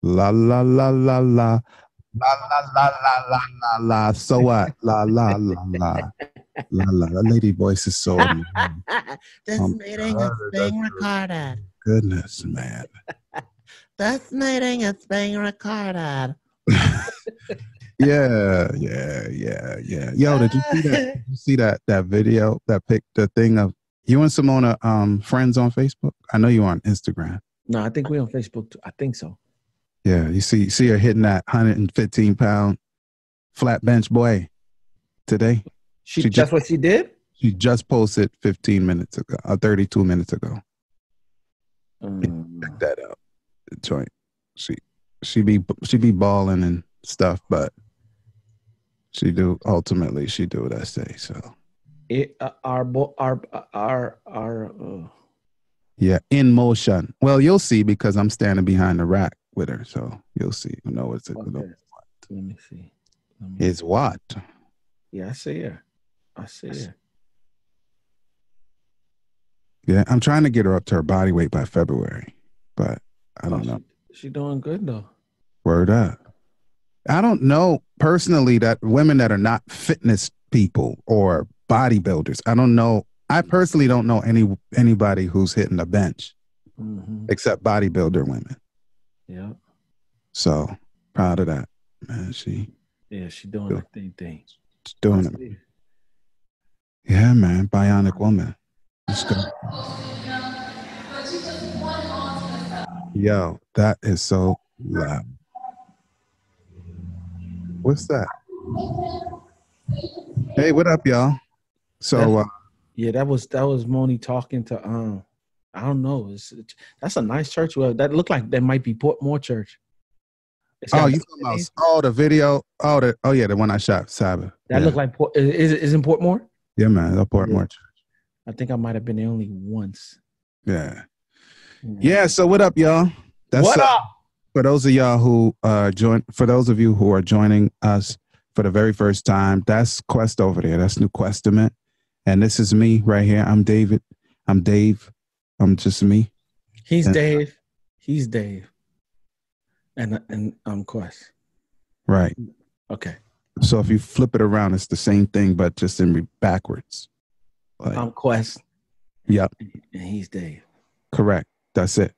La la la la la. La la la la la la la. So what? La la la la. La la. That lady voice is so annoying. This Oh my meeting is God, that's being recorded. goodness, man. This meeting is being recorded. Yeah. Yo, did you see that? Did you see that video, that pic, the thing of you and Simona friends on Facebook? I know you on Instagram. No, I think we're on Facebook too. I think so. Yeah, you see her hitting that 115-pound flat bench boy today. She just That's what she did. she just posted 15 minutes ago, 32 minutes ago. Check Um, that out. The joint. She she be balling and stuff, but she do what I say. So yeah, in motion. Well, you'll see because I'm standing behind the rack with her, so you'll see. You know what's it? Okay. Let me see. Is what? Yeah, I see her. I see her. Yeah, I'm trying to get her up to her body weight by February, but I don't know. She doing good though. Word up. I don't know personally that women that are not fitness people or bodybuilders. I don't know. I personally don't know anybody who's hitting the bench except bodybuilder women. Yeah. So proud of that, man. She doing the thing. She's doing it. Yeah, man. Bionic woman. Let's go. Yo, that is so loud. What's that? Hey, what up, y'all? So yeah, that was Moni talking to I don't know. That's a nice church. Well, that looked like that might be Portmore Church. Oh, you talking about the video? Oh yeah, the one I shot Sabbath. That looked like is in Portmore? Yeah, man, the Portmore Church. I think I might have been there only once. Yeah. So what up, y'all? What up? For those of y'all who for those of you who are joining us for the very first time, that's Quest over there. That's New Questament. And this is me right here. I'm David. I'm Dave. I'm just me. He's Dave. He's Dave. And I'm Quest. Right. Okay. So if you flip it around, it's the same thing, but just in backwards. Like, I'm Quest. Yep. And he's Dave. Correct. That's it.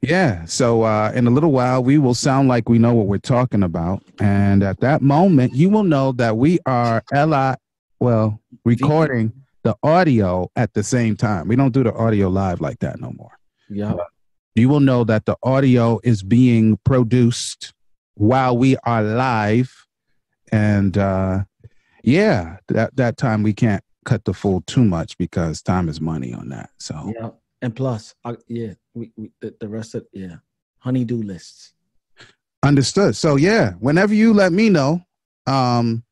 Yeah. So in a little while, we will sound like we know what we're talking about. And at that moment, you will know that we are recording the audio at the same time. We don't do the audio live like that no more. Yeah. You will know that the audio is being produced while we are live. And that time we can't cut the full too much because time is money on that. So yeah. And plus, we the rest of honeydew lists. Understood. So whenever you let me know, and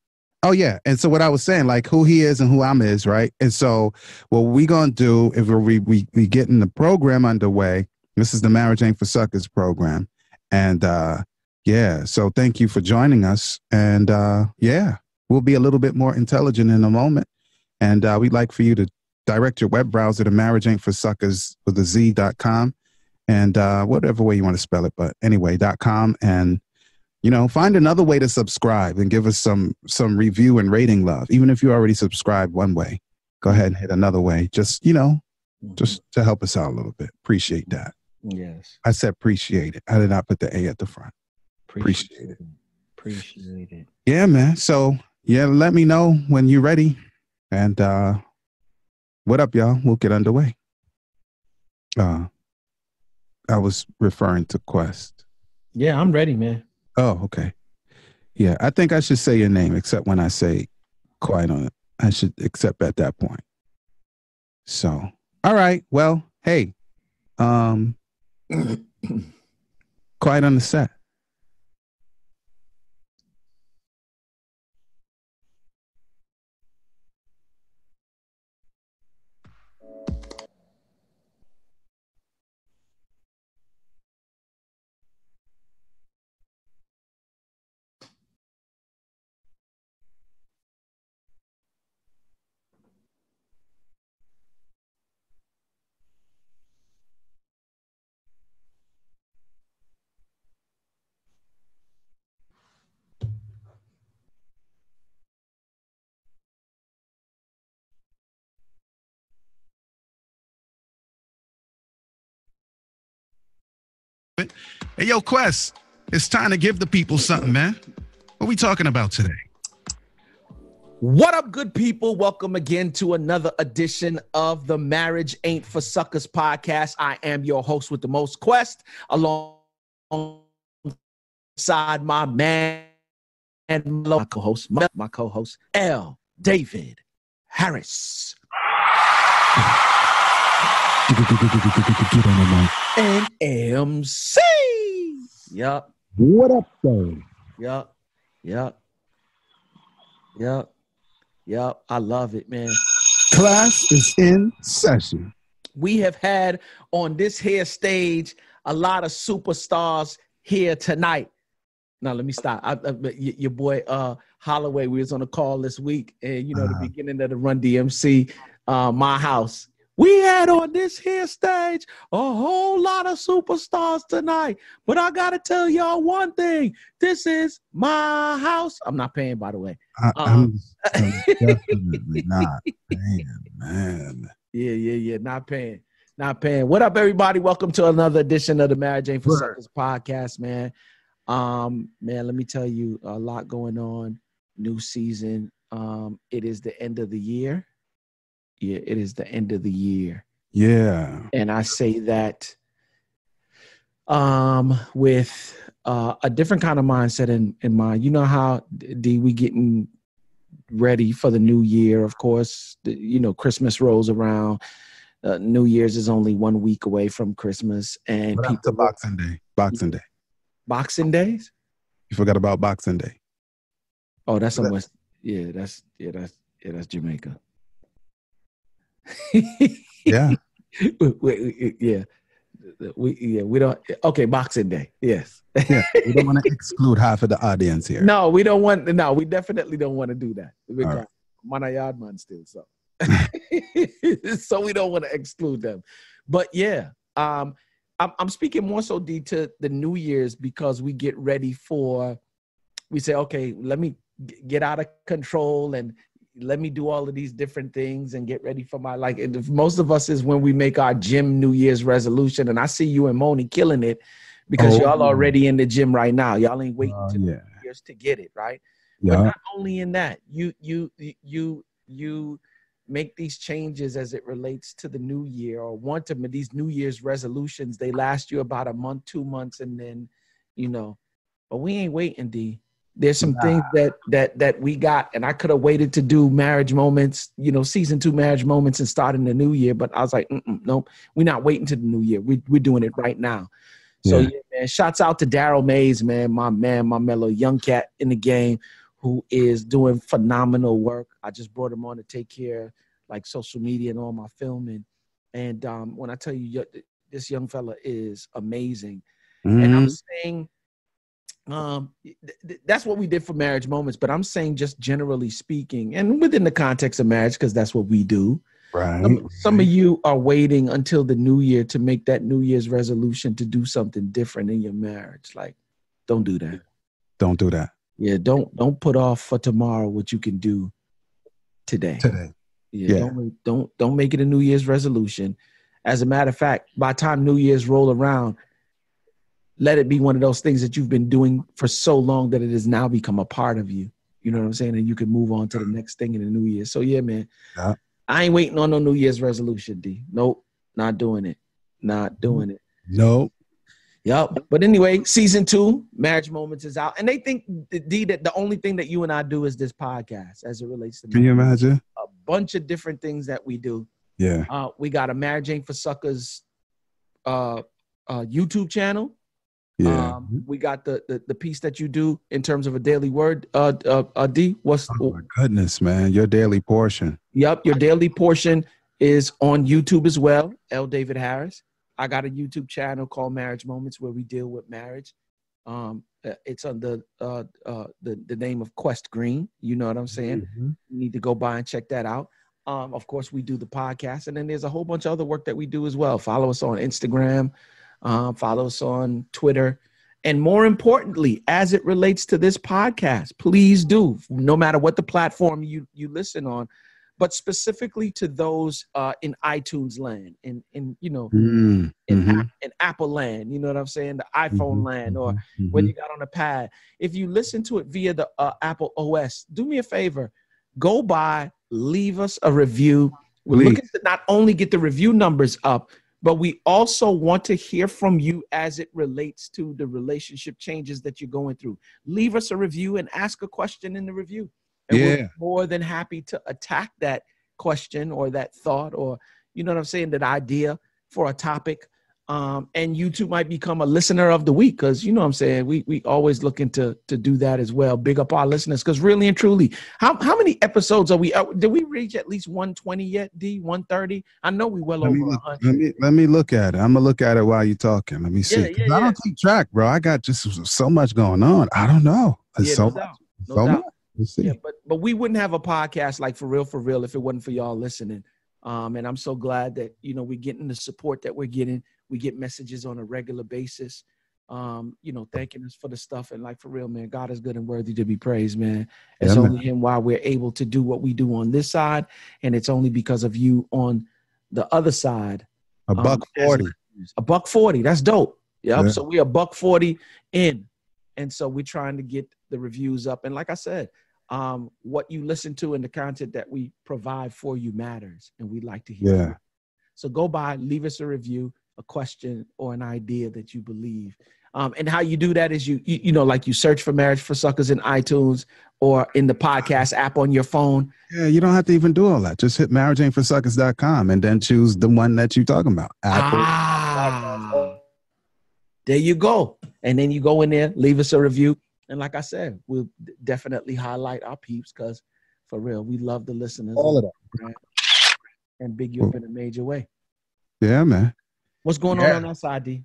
so what I was saying, like who he is and who I'm is, right? And so what we gonna do if we getting the program underway. This is the Marriage Ain't for Suckers program, and so thank you for joining us, and we'll be a little bit more intelligent in a moment, and we'd like for you to direct your web browser to marriageaintforsuckers with a Z.com. And whatever way you want to spell it, but anyway, .com, and find another way to subscribe and give us some review and rating love. Even if you already subscribed one way, go ahead and hit another way. Just just to help us out a little bit. Appreciate that. Yes, I said appreciate it. I did not put the A at the front. Appreciate it. Yeah, man. So let me know when you're ready. And what up, y'all? We'll get underway. I was referring to Quest. Yeah, I'm ready, man. Oh, okay. Yeah, I think I should say your name, except when I say quiet on it. I should accept at that point. So, all right. Well, hey, quiet on the set. Hey, yo, Quest, it's time to give the people something, man. What we talking about today? What up, good people? Welcome again to another edition of the Marriage Ain't for Suckers podcast. I am your host with the most, Quest, alongside my man and my co-host, L. David Harris. And MC. Yup. What up, though? Yup. I love it, man. Class is in session. We have had on this here stage a lot of superstars here tonight. Now, let me stop. Your boy Holloway, we was on a call this week, and the beginning of the Run DMC, my house. We had on this here stage a whole lot of superstars tonight. But I got to tell y'all one thing. This is my house. I'm not paying, by the way. I'm definitely not paying, man. Yeah. Not paying. What up, everybody? Welcome to another edition of the Marriage Ain't for Suckers podcast, man. Man, let me tell you, a lot going on. New season. It is the end of the year. Yeah, it is the end of the year. Yeah. And I say that with a different kind of mindset in mind. You know how, D, we getting ready for the new year, of course. Christmas rolls around. New Year's is only 1 week away from Christmas. And What people, Boxing Day. Boxing Days? You forgot about Boxing Day. Oh, that's almost, that's Jamaica. Yeah. We don't. Okay, Boxing Day. Yes. Yeah. We don't want to exclude half of the audience here. No, we don't want. No, we definitely don't want to do that. Because Manayad man still so. So we don't want to exclude them. But yeah, I'm speaking more so, D, to the New Year's because we get ready for. We say, okay, let me get out of control and let me do all of these different things and get ready for my, most of us is when we make our gym New Year's resolution. And I see you and Moni killing it because y'all already in the gym right now. Y'all ain't waiting to New Year's to get it, right? Yeah. But not only in that, you make these changes as it relates to the new year or these New Year's resolutions. They last you about a month, 2 months, and then, but we ain't waiting, D. There's some things that we got, and I could have waited to do marriage moments, season 2 marriage moments and start in the new year. But I was like, nope, we're not waiting to the new year. We're doing it right now. So yeah, man, shouts out to Daryl Mays, man, my mellow young cat in the game who is doing phenomenal work. I just brought him on to take care of social media and all my filming. And when I tell you, this young fella is amazing. Mm-hmm. And I'm saying, that's what we did for marriage moments, but I'm saying just generally speaking and within the context of marriage, because that's what we do. Right. Some of you are waiting until the new year to make that New Year's resolution to do something different in your marriage. Don't do that. Don't do that. Yeah. Don't put off for tomorrow what you can do today. Yeah. Don't make it a New Year's resolution. As a matter of fact, by the time New Year's roll around, let it be one of those things that you've been doing for so long that it has now become a part of you. You know what I'm saying? And you can move on to the next thing in the new year. So yeah, man, I ain't waiting on no New Year's resolution, D. Nope, not doing it. Nope. Yep. But anyway, season 2, Marriage Moments is out. And they think, D, that the only thing that you and I do is this podcast as it relates to Can you imagine? A bunch of different things that we do. Yeah. We got a Marriage Ain't for Suckers YouTube channel. Yeah. We got the piece that you do in terms of a daily word. D, what's? Oh my goodness, man! Your daily portion. Yep, your daily portion is on YouTube as well. L. David Harris. I got a YouTube channel called Marriage Moments where we deal with marriage. It's under the name of Quest Green. You know what I'm saying? Mm-hmm. You need to go by and check that out. Of course, we do the podcast, and then there's a whole bunch of other work that we do as well. Follow us on Instagram. Follow us on Twitter. And more importantly, as it relates to this podcast, please do, no matter what the platform you listen on, but specifically to those in iTunes land, in Mm-hmm. in Apple land, you know what I'm saying? The iPhone Mm-hmm. land, or Mm-hmm. whether you got on a pad. If you listen to it via the Apple OS, do me a favor, go by, leave us a review. We're Please. looking to not only get the review numbers up, but we also want to hear from you as it relates to the relationship changes that you're going through. Leave us a review and ask a question in the review. And we're more than happy to attack that question or that thought, or, you know what I'm saying, that idea for a topic. And you too might become a listener of the week, because, you know what I'm saying, we always looking to do that as well. Big up our listeners, because really and truly, how many episodes are we? Did we reach at least 120 yet, D? 130? I know we well over 100. Let me look at it. I'm gonna look at it while you're talking. Let me see. I don't keep track, bro. I got just so much going on. I don't know. It's no doubt. Much. Let's see. Yeah, but we wouldn't have a podcast like For Real if it wasn't for y'all listening. And I'm so glad that, you know, we're getting the support that we're getting. We get messages on a regular basis, you know, thanking us for the stuff. And like, for real, man, God is good and worthy to be praised, man. It's only him why we're able to do what we do on this side. And it's only because of you on the other side. $140. $140. That's dope. Yep. Yeah. So we're $140 in. And so we're trying to get the reviews up. And like I said, what you listen to and the content that we provide for you matters. And we'd like to hear from you. So go by, leave us a review, a question, or an idea that you believe. And how you do that is you know, like you search for Marriage for Suckers in iTunes or in the podcast app on your phone. Yeah, you don't have to even do all that. Just hit marriageaintforsuckers.com and then choose the one that you're talking about. Apple. There you go. And then you go in there, leave us a review. And like I said, we'll definitely highlight our peeps, because for real, we love the listeners. All of that. Right? And big you up in a major way. Yeah, man. What's going on that side, D?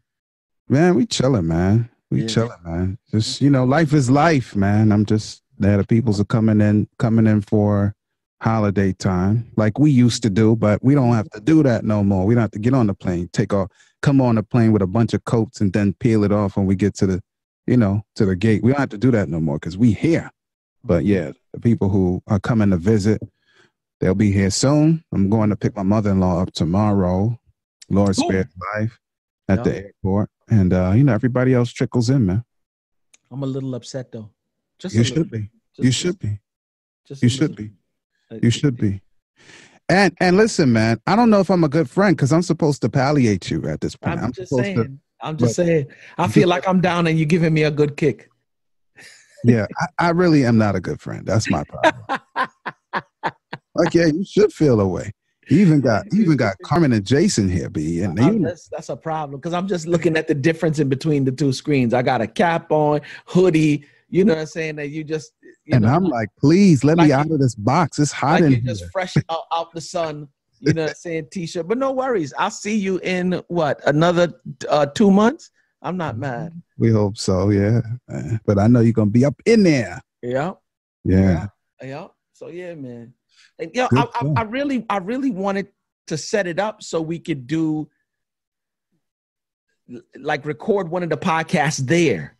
Man, we chilling, man. We chilling, man. Just, you know, life is life, man. I'm just there. The peoples are coming in for holiday time like we used to do, but we don't have to do that no more. We don't have to get on the plane, come on the plane with a bunch of coats and then peel it off when we get to the, you know, to the gate. We don't have to do that no more because we here. But yeah, the people who are coming to visit, they'll be here soon. I'm going to pick my mother-in-law up tomorrow. Lord spare life at the airport. And, you know, everybody else trickles in, man. I'm a little upset, though. You should be. You should be. You should be. You should be. And listen, man, I don't know if I'm a good friend because I'm supposed to palliate you at this point. I'm just saying. I feel like I'm down and you're giving me a good kick. Yeah, I really am not a good friend. That's my problem. Like, yeah, you should feel away. You even got Carmen and Jason here, B. And that's a problem because I'm just looking at the difference in between the two screens. I got a cap on, hoodie. You know what I'm saying? That you just. I'm like, please let me out of this box. It's hot in here. Just fresh out the sun. You know what I'm saying? T-shirt. But no worries. I'll see you in another 2 months. I'm not mad. We hope so, yeah. But I know you're gonna be up in there. Yeah. Yeah. Yeah. So yeah, man. And I really wanted to set it up so we could do record one of the podcasts there.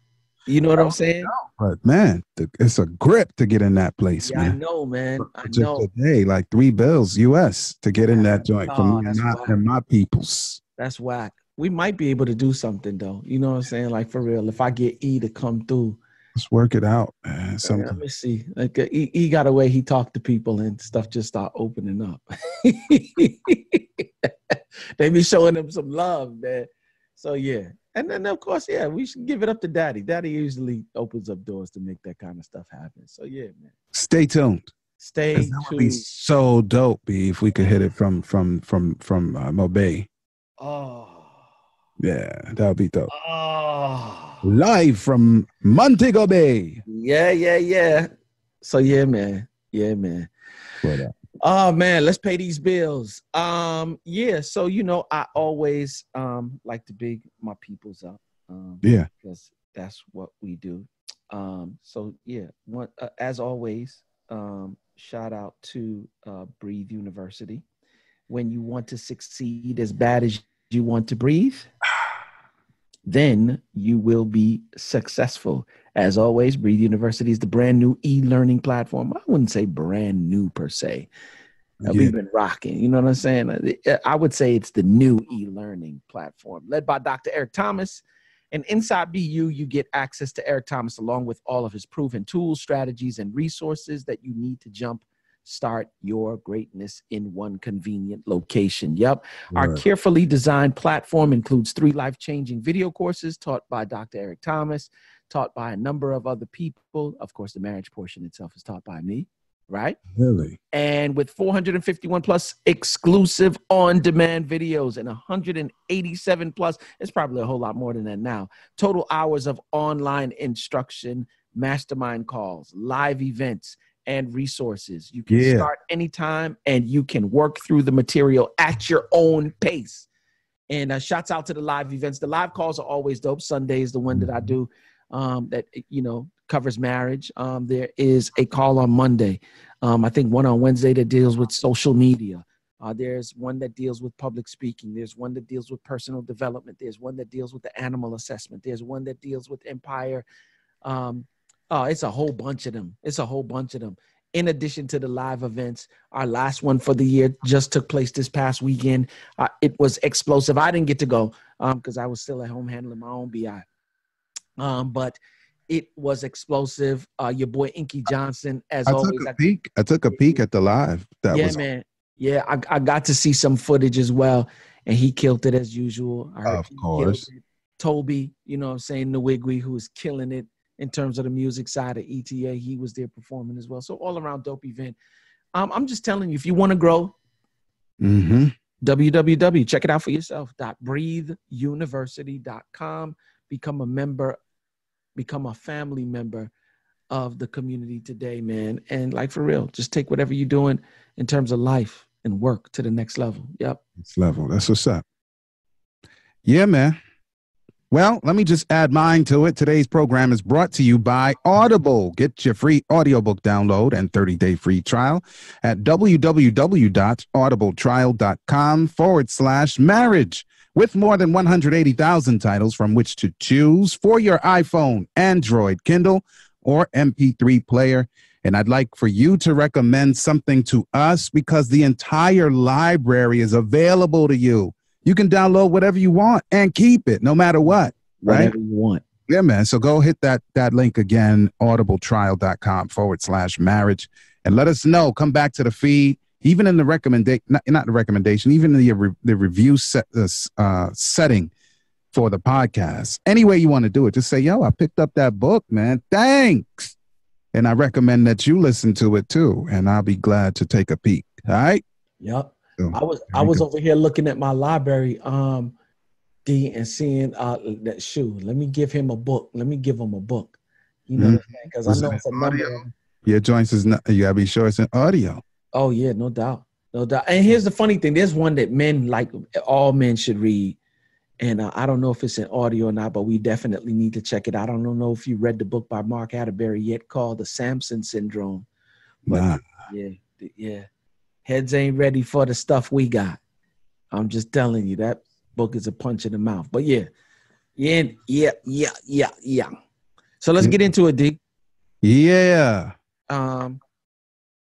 You know what I'm saying? But man, it's a grip to get in that place, man. I know, man. I just know. Today, like $3 bills US to get in that joint from me and my peoples. That's whack. We might be able to do something though. You know what I'm saying? Like for real. If I get E to come through. Let's work it out, man. Let me see. Like he got a way he talked to people and stuff just start opening up. They be showing them some love, man. So yeah. And then of course, yeah, we should give it up to Daddy. Daddy usually opens up doors to make that kind of stuff happen. So yeah, man. Stay tuned. That would be so dope, B, if we could hit it from Mobay. Oh. Yeah, that would be dope. Oh. Live from Montego Bay. Yeah. So yeah, man. Oh man, let's pay these bills. Yeah. So I always like to big my peoples up. Because that's what we do. So yeah. As always, shout out to Breathe University. When you want to succeed as bad as you want to breathe, then you will be successful. As always, Breathe University is the brand new e-learning platform. I wouldn't say brand new per se. We've been rocking. You know what I'm saying? I would say it's the new e-learning platform led by Dr. Eric Thomas. And inside BU, you get access to Eric Thomas along with all of his proven tools, strategies, and resources that you need to start your greatness in one convenient location. Yep. Right. Our carefully designed platform includes 3 life-changing video courses taught by Dr. Eric Thomas, taught by a number of other people. Of course, the marriage portion itself is taught by me, right? Really? And with 451 plus exclusive on-demand videos and 187 plus, it's probably a whole lot more than that now, total hours of online instruction, mastermind calls, live events, and resources. You can start anytime and you can work through the material at your own pace. And shouts out to the live events. The live calls are always dope. Sunday is the one that I do that, covers marriage. There is a call on Monday. I think one on Wednesday that deals with social media. There's one that deals with public speaking. There's one that deals with personal development. There's one that deals with the animal assessment. There's one that deals with empire. It's a whole bunch of them. In addition to the live events, our last one for the year just took place this past weekend. It was explosive. I didn't get to go because I was still at home handling my own BI. But it was explosive. Your boy Inky Johnson, as always. I took a peek at the live. Man. Yeah, I got to see some footage as well, and he killed it as usual. Of course. Toby, Nwigwe, who is killing it in terms of the music side of ETA. He was there performing as well. So all around dope event. I'm just telling you, if you want to grow, www, check it out for yourself, .breatheuniversity.com. Become a member, become a family member of the community today, man. And like for real, just take whatever you're doing in terms of life and work to the next level. Yep. Next level. That's what's up. Yeah, man. Well, let me just add mine to it. Today's program is brought to you by Audible. Get your free audiobook download and 30-day free trial at www.audibletrial.com/marriage. With more than 180,000 titles from which to choose for your iPhone, Android, Kindle, or MP3 player. And I'd like for you to recommend something to us because the entire library is available to you. You can download whatever you want and keep it no matter what. Right? Whatever you want. Yeah, man. So go hit that link again, audibletrial.com/marriage, and let us know. Come back to the feed. Even in the recommendation, not the recommendation, even in the review setting for the podcast. Any way you want to do it, just say, yo, I picked up that book, man. Thanks. And I recommend that you listen to it too. And I'll be glad to take a peek. All right. Yep. So, I was over here looking at my library, D, and seeing that shoe. Let me give him a book. You know what I'm saying? Because I know it's a number. Your joints is not, you gotta be sure it's an audio. Oh, yeah, no doubt. And here's the funny thing. There's one that all men should read. And I don't know if it's an audio or not, but we definitely need to check it out. I don't know if you read the book by Mark Atterbury yet called The Samson Syndrome. But yeah. Heads ain't ready for the stuff we got. I'm just telling you, that book is a punch in the mouth. But yeah. So let's get into it, D. Yeah.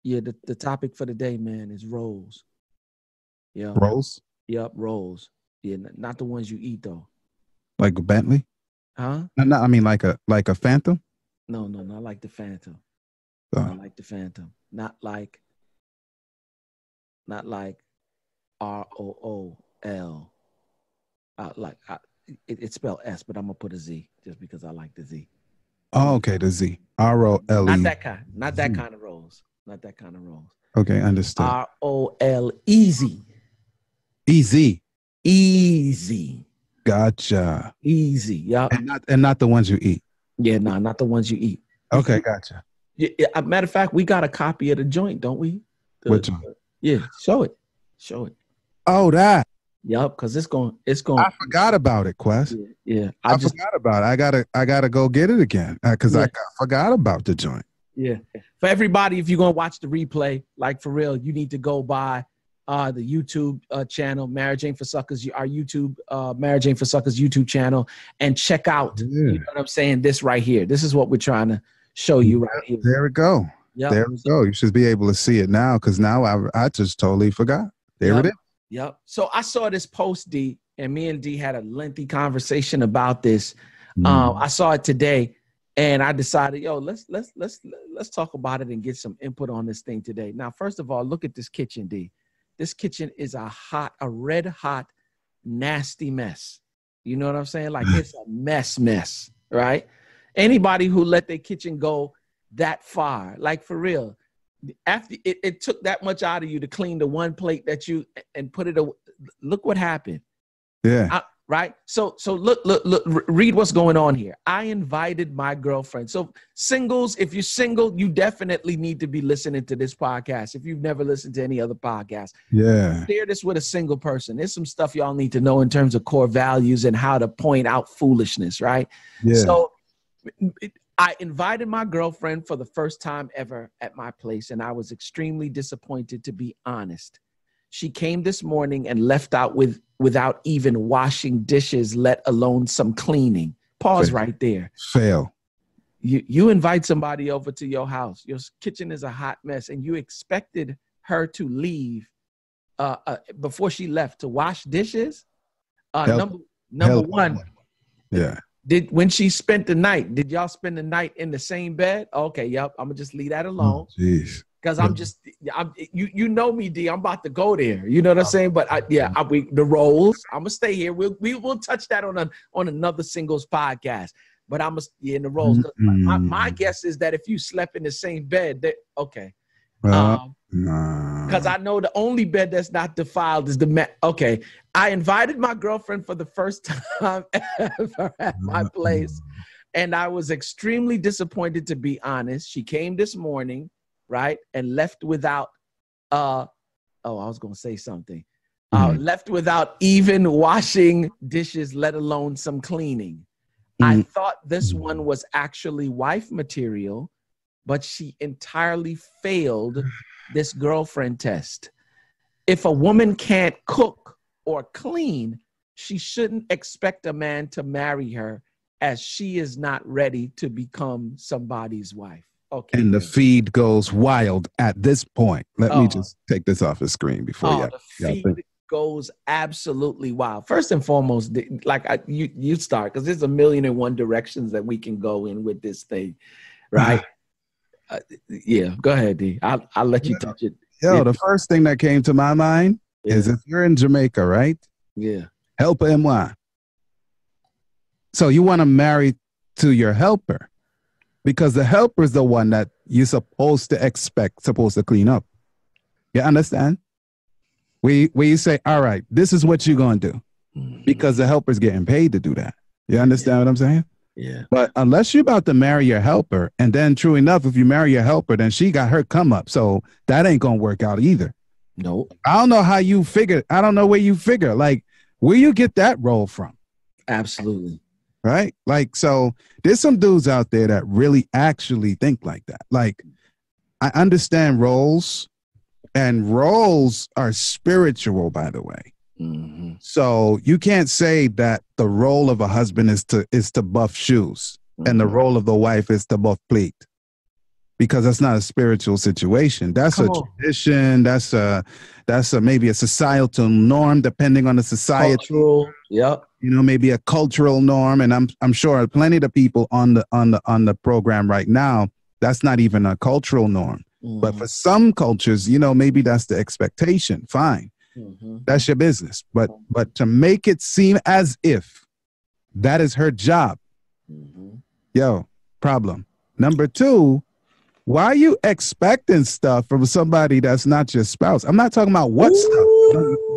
Yeah, the topic for the day, man, is rolls. Yeah. Rolls? Yep, rolls. Yeah, not the ones you eat though. Like a Bentley? Huh? No, I mean like a Phantom? No, not like the Phantom. Oh. Not like the Phantom. Not like ROOL. It's spelled S, but I'm gonna put a Z just because I like the Z. Oh, okay, the Z. ROLE. Not that kind. Not that kind of rolls. Not that kind of rolls. Okay, understood. ROL easy. Easy. Gotcha. Easy. Yeah. And not the ones you eat. Yeah, no, not the ones you eat. Okay, gotcha. Yeah, matter of fact, we got a copy of the joint, don't we? Which one? Yeah, show it. Oh, that. Yep, because it's going. I forgot about it, Quest. Yeah. I forgot about it. I gotta go get it again because I forgot about the joint. Yeah. For everybody, if you're gonna watch the replay, like for real, you need to go by the YouTube channel, Marriage Ain't for Suckers, our YouTube, Marriage Ain't for Suckers YouTube channel, and check out, you know what I'm saying, this right here. This is what we're trying to show you right here. There we go. Yep. There we go. You should be able to see it now, because now I just totally forgot. There it is. Yep. So I saw this post, D, and me and D had a lengthy conversation about this. I saw it today, and I decided, yo, let's talk about it and get some input on this thing today. Now, first of all, look at this kitchen, D. This kitchen is a red hot, nasty mess. You know what I'm saying? Like, it's a mess, right? Anybody who let their kitchen go that far, like, for real, after it took that much out of you to clean the one plate that you and put it away. Look what happened. Yeah. Right. So look, read what's going on here. I invited my girlfriend. So singles, if you're single, you definitely need to be listening to this podcast. If you've never listened to any other podcast, share this with a single person. There's some stuff y'all need to know in terms of core values and how to point out foolishness. Right. Yeah. So I invited my girlfriend for the first time ever at my place, and I was extremely disappointed, to be honest. She came this morning and left out without even washing dishes, let alone some cleaning. Pause right there. Fail. You invite somebody over to your house. Your kitchen is a hot mess, and you expected her to leave before she left to wash dishes. Number one. Yeah. When she spent the night, did y'all spend the night in the same bed? Okay, yep. I'm gonna just leave that alone. Jeez. Because you know me, D. I'm about to go there. You know what I'm saying? But the roles. I'm gonna stay here. We'll touch that on another singles podcast. But I'm in the roles. My guess is that if you slept in the same bed, okay. Because I know the only bed that's not defiled is the okay. I invited my girlfriend for the first time ever at my place, and I was extremely disappointed, to be honest. She came this morning, right, and left without I was gonna say something. Left without even washing dishes, let alone some cleaning. I thought this one was actually wife material, but she entirely failed this girlfriend test. If a woman can't cook or clean, she shouldn't expect a man to marry her, as she is not ready to become somebody's wife. Okay. And the feed goes wild at this point. Let me just take this off the screen before the feed goes absolutely wild. First and foremost, you start, because there's a million and one directions that we can go in with this thing, right? Yeah, go ahead, D. I'll let you touch it. The first thing that came to my mind is, if you're in Jamaica, right? Yeah. Helper moi. So you want to marry to your helper, because the helper is the one that you're supposed to clean up. You understand? Where you say, all right, this is what you're going to do, because the helper's getting paid to do that. You understand what I'm saying? Yeah. But unless you're about to marry your helper, and then true enough, if you marry your helper, then she got her come up. So that ain't going to work out either. No. I don't know how you figure. I don't know where you figure. Like, where you get that role from? Absolutely. Right? Like, so there's some dudes out there that really actually think like that. Like, I understand roles, and roles are spiritual, by the way. Mm-hmm. So you can't say that the role of a husband is to buff shoes, and the role of the wife is to buff plate, because that's not a spiritual situation. That's a tradition. That's maybe a societal norm, depending on the society. Cultural, yep. Maybe a cultural norm. And I'm sure plenty of the people on the program right now, that's not even a cultural norm. But for some cultures, maybe that's the expectation. Fine. That's your business. But to make it seem as if that is her job, problem. Number two, why are you expecting stuff from somebody that's not your spouse? I'm not talking about what stuff.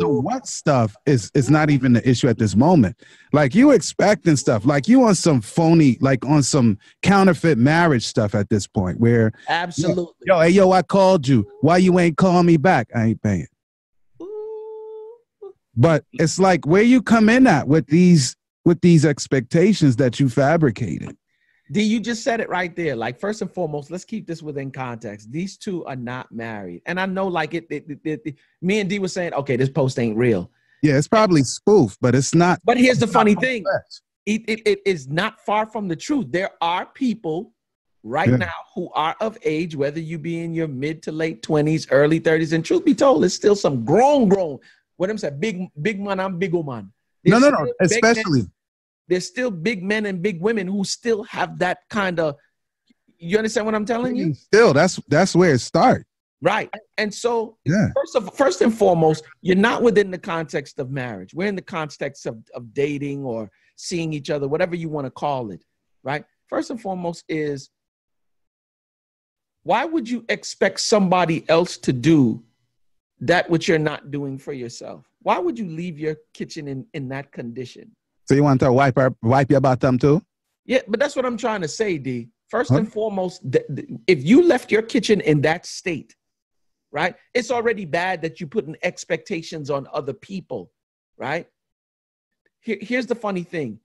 The what stuff is not even the issue at this moment. Like, you expecting stuff, like you on some phony, like on some counterfeit marriage stuff at this point, where absolutely, I called you. Why you ain't call me back? I ain't paying. But it's like, where you come in at with these expectations that you fabricated. D, you just said it right there. Like, first and foremost, let's keep this within context. These two are not married. And I know, like, me and D was saying, okay, this post ain't real. Yeah, it's probably spoof, but it's not. But here's the funny thing. It is not far from the truth. There are people right now who are of age, whether you be in your mid to late 20s, early 30s, and truth be told, there's still some grown, what I'm saying, big man and big woman. No, especially. There's still big men and big women who still have that kind of, you understand what I'm telling you? Still, that's where it starts. Right. And so first and foremost, you're not within the context of marriage. We're in the context of dating or seeing each other, whatever you want to call it. Right. First and foremost is, why would you expect somebody else to do that which you're not doing for yourself? Why would you leave your kitchen in that condition? So you want to wipe your bottom too? Yeah, but that's what I'm trying to say, D. First and foremost, if you left your kitchen in that state, right, it's already bad that you put in expectations on other people, right? Here's the funny thing.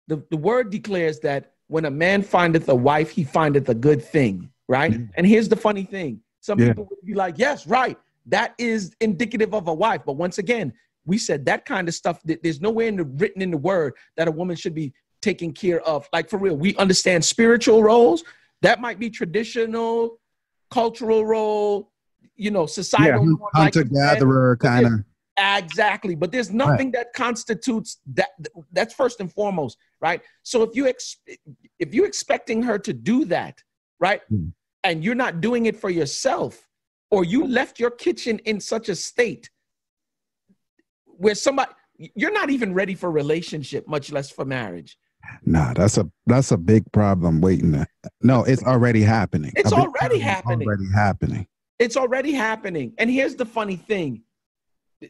The word declares that when a man findeth a wife, he findeth a good thing, right? Mm-hmm. And here's the funny thing. Some people would be like, yes, right, that is indicative of a wife. But once again, we said that kind of stuff, there's nowhere written in the word that a woman should be taken care of. Like, for real, we understand spiritual roles. That might be traditional, cultural role, societal. Yeah, hunter-gatherer kind of. Exactly. But there's nothing that constitutes that. That's first and foremost, right? So if you're expecting her to do that, right, and you're not doing it for yourself, or you left your kitchen in such a state where you're not even ready for relationship, much less for marriage. Nah, that's a big problem waiting. No, it's already happening. It's already happening. It's already happening. And here's the funny thing.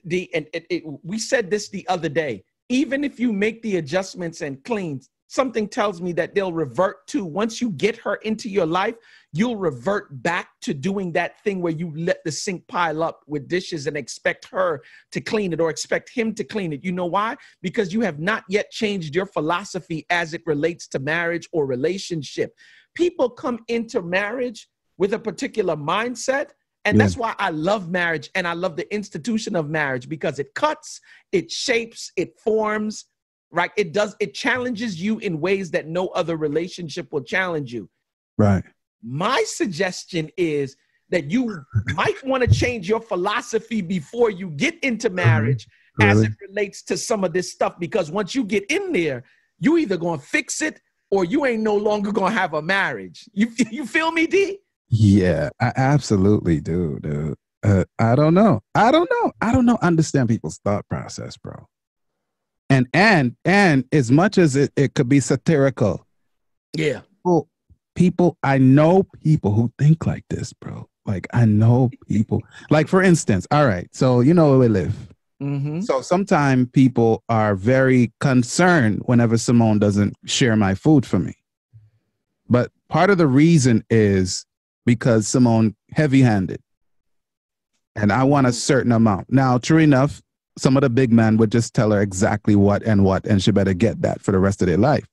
We said this the other day. Even if you make the adjustments and clean, something tells me that they'll revert to, once you get her into your life, you'll revert back to doing that thing where you let the sink pile up with dishes and expect her to clean it or expect him to clean it. You know why? Because you have not yet changed your philosophy as it relates to marriage or relationship. People come into marriage with a particular mindset. And that's why I love marriage and I love the institution of marriage, because it cuts, it shapes, it forms, right? It challenges you in ways that no other relationship will challenge you. Right. My suggestion is that you might want to change your philosophy before you get into marriage as it relates to some of this stuff, because once you get in there, you either going to fix it or you ain't no longer going to have a marriage. You feel me, D? Yeah, I absolutely do, dude. I don't know. I don't understand people's thought process, bro. And as much as it could be satirical. Yeah. People, I know people who think like this, bro. Like, I know people. Like, for instance, all right, so you know where we live. Mm-hmm. So sometimes people are very concerned whenever Simone doesn't share my food for me. But part of the reason is because Simone heavy-handed. And I want a certain amount. Now, true enough, some of the big men would just tell her exactly what, and she better get that for the rest of their life.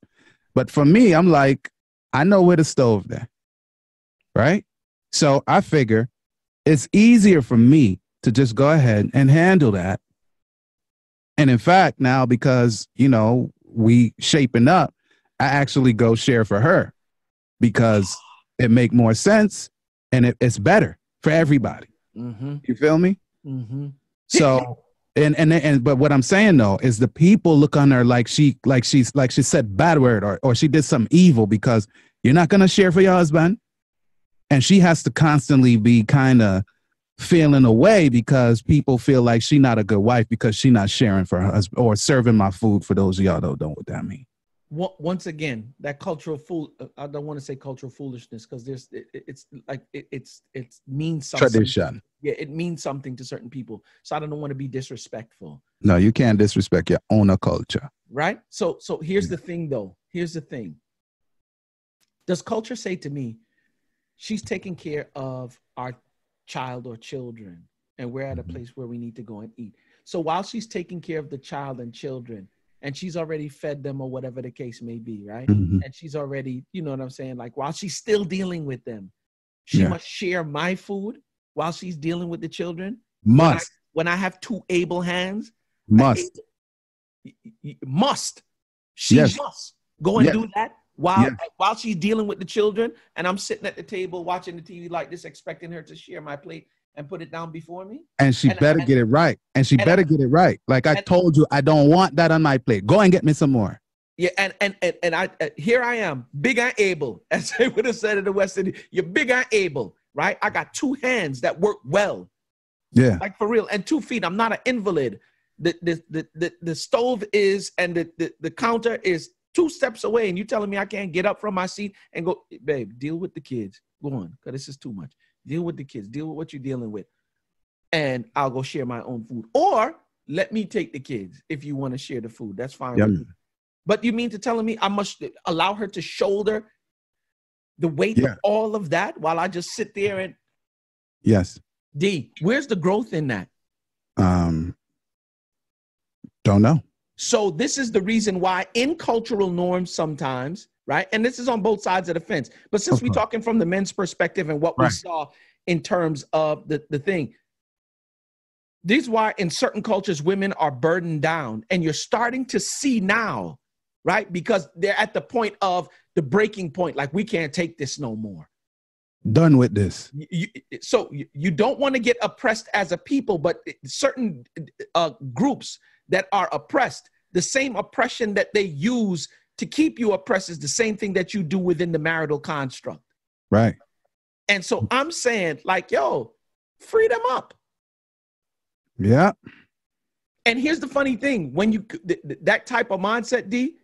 But for me, I'm like, I know where the stove there, right? So I figure it's easier for me to just go ahead and handle that. And in fact, now because, we shaping up, I actually go share for her because it make more sense and it's better for everybody. Mm-hmm. You feel me? Mm-hmm. So, but what I'm saying though is the people look on her like she said bad word or she did some evil, because you're not gonna share for your husband, and she has to constantly be kind of feeling away because people feel like she's not a good wife because she's not sharing for her husband or serving my food. For those of y'all that don't know what that means. Once again, that I don't want to say cultural foolishness, because it means something. Tradition. Yeah, it means something to certain people. So I don't want to be disrespectful. No, you can't disrespect your own culture. Right? So here's the thing, though. Here's the thing. Does culture say to me, she's taking care of our child or children, and we're at a place where we need to go and eat. So while she's taking care of the child and children, and she's already fed them or whatever the case may be, right? Mm-hmm. And she's already, you know what I'm saying? Like, while she's still dealing with them, she must share my food while she's dealing with the children. Must. When I have two able hands. Must. She must go and do that while she's dealing with the children, and I'm sitting at the table watching the TV like this, expecting her to share my plate and put it down before me. And she better get it right. And she better get it right. Like I told you, I don't want that on my plate. Go and get me some more. Yeah, and I here I am, big and able, as they would have said in the West Indies. You're big and able, right? I got 2 hands that work well. Yeah. Like for real. And 2 feet. I'm not an invalid. The stove is, and the counter is 2 steps away, and you telling me I can't get up from my seat and go, babe, deal with the kids. Go on, because this is too much. Deal with the kids. Deal with what you're dealing with. And I'll go share my own food. Or let me take the kids if you want to share the food. That's fine with me. But you mean to telling me I must allow her to shoulder the weight of all of that while I just sit there and... Yes. D, where's the growth in that? Don't know. So this is the reason why in cultural norms sometimes, right? And this is on both sides of the fence. But since we're talking from the men's perspective and what we saw in terms of the thing, this is why in certain cultures, women are burdened down. And you're starting to see now, right? Because they're at the point of the breaking point. Like, we can't take this no more. Done with this. So you don't want to get oppressed as a people, but certain groups that are oppressed, the same oppression that they use to keep you oppressed is the same thing that you do within the marital construct. Right. And so I'm saying, like, yo, free them up. Yeah. And here's the funny thing. When you, that type of mindset, D,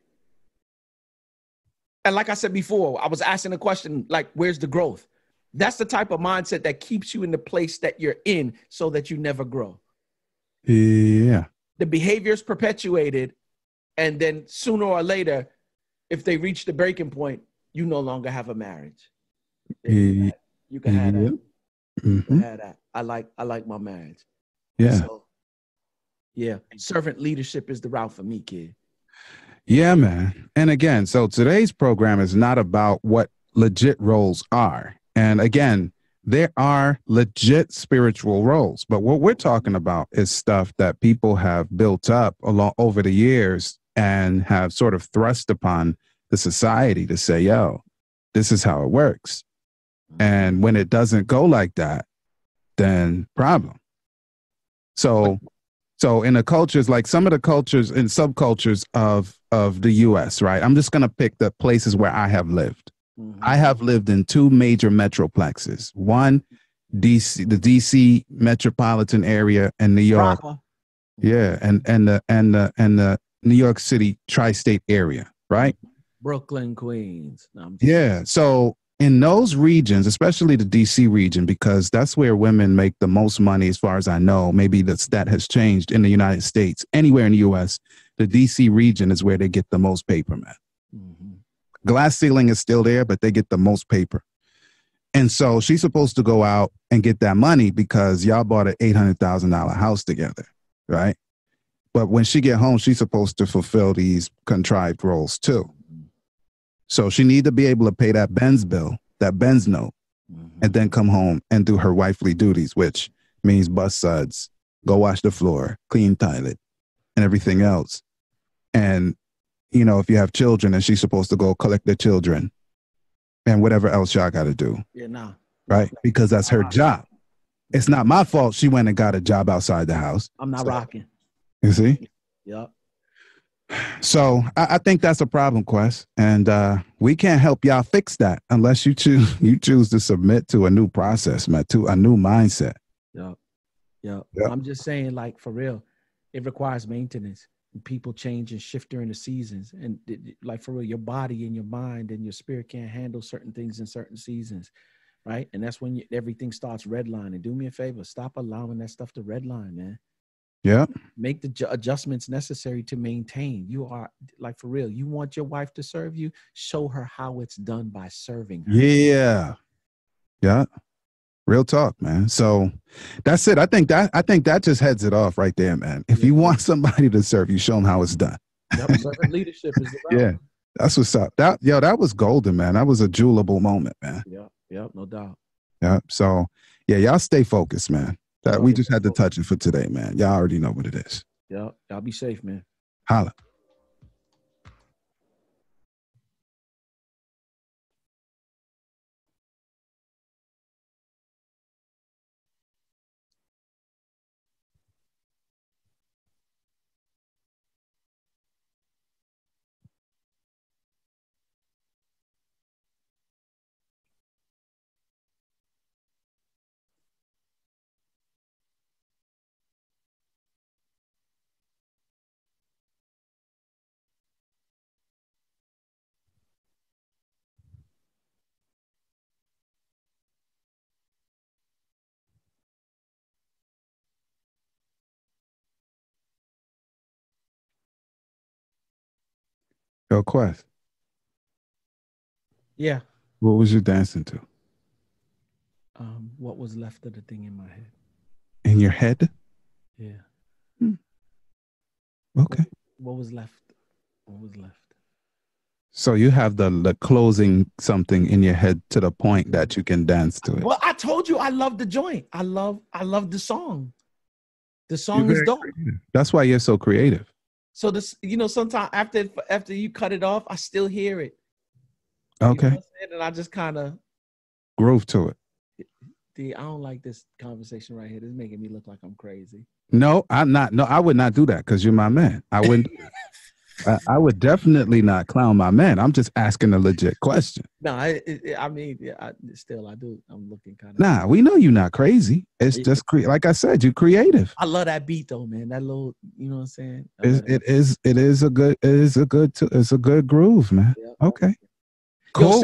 and like I said before, I was asking a question, like, where's the growth? That's the type of mindset that keeps you in the place that you're in so that you never grow. Yeah. The behavior is perpetuated. And then sooner or later, if they reach the breaking point, you no longer have a marriage. You can have that. You can have that. I like my marriage. Yeah. So, yeah. Servant leadership is the route for me, kid. Yeah, man. And again, so today's program is not about what legit roles are. And again, there are legit spiritual roles, but what we're talking about is stuff that people have built up along over the years and have sort of thrust upon the society to say, yo, this is how it works. And when it doesn't go like that, then problem. So in the cultures, like some of the cultures and subcultures of the US, right? I'm just going to pick the places where I have lived. I have lived in 2 major metroplexes. One, DC, the DC metropolitan area, and New York. Yeah, and the New York City tri-state area, right? Brooklyn, Queens. Yeah. So in those regions, especially the DC region, because that's where women make the most money, as far as I know. Maybe the stat has changed in the United States. Anywhere in the US, the DC region is where they get the most paper, man. Glass ceiling is still there, but they get the most paper. And so she's supposed to go out and get that money because y'all bought an $800,000 house together, right? But when she get home, she's supposed to fulfill these contrived roles too. So she need to be able to pay that Benz bill, that Benz note, and then come home and do her wifely duties, which means bust suds, go wash the floor, clean toilet, and everything else. And you know, if you have children and she's supposed to go collect their children and whatever else y'all got to do. Yeah, right? Because that's her job. It's not my fault she went and got a job outside the house. I'm not rocking. You see? Yep. So I think that's a problem, Quest. And we can't help y'all fix that unless you choose to submit to a new process, man, to a new mindset. Yep. I'm just saying, like, for real, it requires maintenance. People change and shift during the seasons, and like for real, your body and your mind and your spirit can't handle certain things in certain seasons, right? And that's when everything starts redlining. Do me a favor, stop allowing that stuff to redline, man. Yeah. Make the adjustments necessary to maintain. You are, like, for real, you want your wife to serve you, show her how it's done by serving her. Yeah. Real talk, man. So that's it. I think that just heads it off right there, man. If you want somebody to serve you, show them how it's done. Servant leadership is about. Yeah, that's what's up. That was golden, man. That was a jewelable moment, man. Yep, no doubt. Yeah. So yeah, y'all stay focused, man. We just had to touch it for today, man. Y'all already know what it is. Yep. Y'all be safe, man. Holla. Yo, Quest, Yeah. what was you dancing to? What was left of the thing in my head? In your head? Yeah. Hmm. Okay. What was left? What was left? So you have the closing something in your head to the point that you can dance to it. Well, I told you I love the joint. I love the song. The You're song is very dope. creative. That's why you're so creative. So this, sometimes after you cut it off, I still hear it. Okay. You know what I'm saying? And I just kind of groove to it. I don't like this conversation right here. This is making me look like I'm crazy. No, I'm not. No, I would not do that because you're my man. I wouldn't. I would definitely not clown my man. I'm just asking a legit question. No, I mean, yeah, I do. I'm looking kind of. Nah, we know you're not crazy. It's just like I said, you're creative. I love that beat though, man. That little, you know what I'm saying? It is a good groove, man. Yep. Okay. Cool.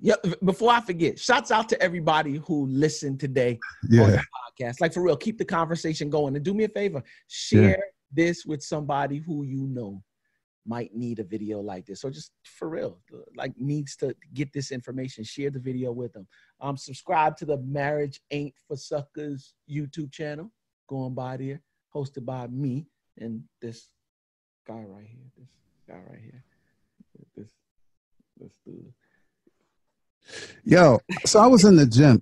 Yo, before I forget, shouts out to everybody who listened today on the podcast. Like for real, keep the conversation going and do me a favor. Share this with somebody who you know might need a video like this, or just for real, like needs to get this information. Share the video with them. Subscribe to the Marriage Ain't for Suckers YouTube channel. Going by there, hosted by me and this guy right here. This dude. Yo, so I was in the gym.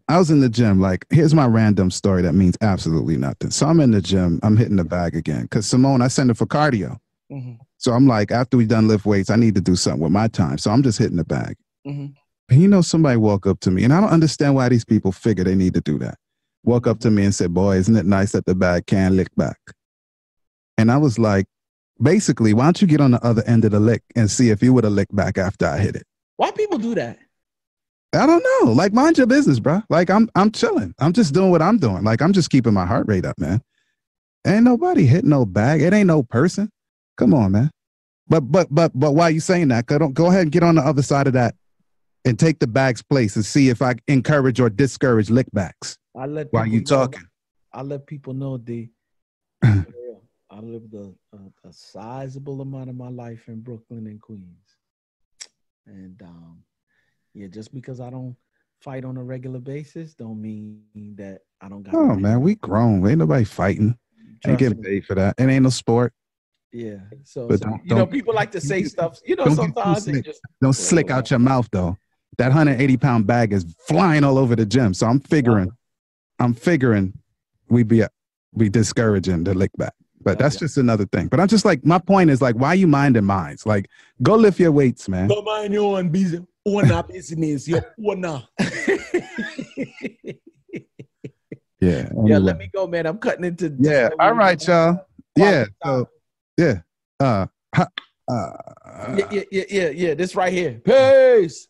Like, here's my random story that means absolutely nothing. So I'm in the gym. I'm hitting the bag again because Simone, I send her for cardio. Mm-hmm. So I'm like, after we done lift weights, I need to do something with my time. So I'm just hitting the bag. Mm-hmm. And somebody walk up to me, and I don't understand why these people figure they need to do that. Walk up to me and said, boy, isn't it nice that the bag can lick back? And I was like, basically, why don't you get on the other end of the lick and see if you would have licked back after I hit it? Why people do that? I don't know. Like, mind your business, bro. Like, I'm chilling. I'm just doing what I'm doing. Like, I'm just keeping my heart rate up, man. Ain't nobody hitting no bag. It ain't no person. Come on, man. But why are you saying that? Go ahead and get on the other side of that and take the bag's place and see if I encourage or discourage lickbacks. While you talking. I let people know I lived a sizable amount of my life in Brooklyn and Queens. And just because I don't fight on a regular basis don't mean that I don't got. Oh man, we grown. Ain't nobody fighting. Ain't getting paid for that. It ain't no sport. Yeah. So people like to say stuff. Sometimes they just don't slick out your mouth though. That 180-pound bag is flying all over the gym. So I'm figuring we discouraging the lick back. But that's just another thing. But I'm just like, my point is like, why you minding mines? Like, go lift your weights, man. Go mind your own business. Business. Yeah. Anyway. Yeah, let me go, man. I'm cutting into. Yeah. All right, y'all. Yeah. So, yeah. Yeah. This right here. Peace.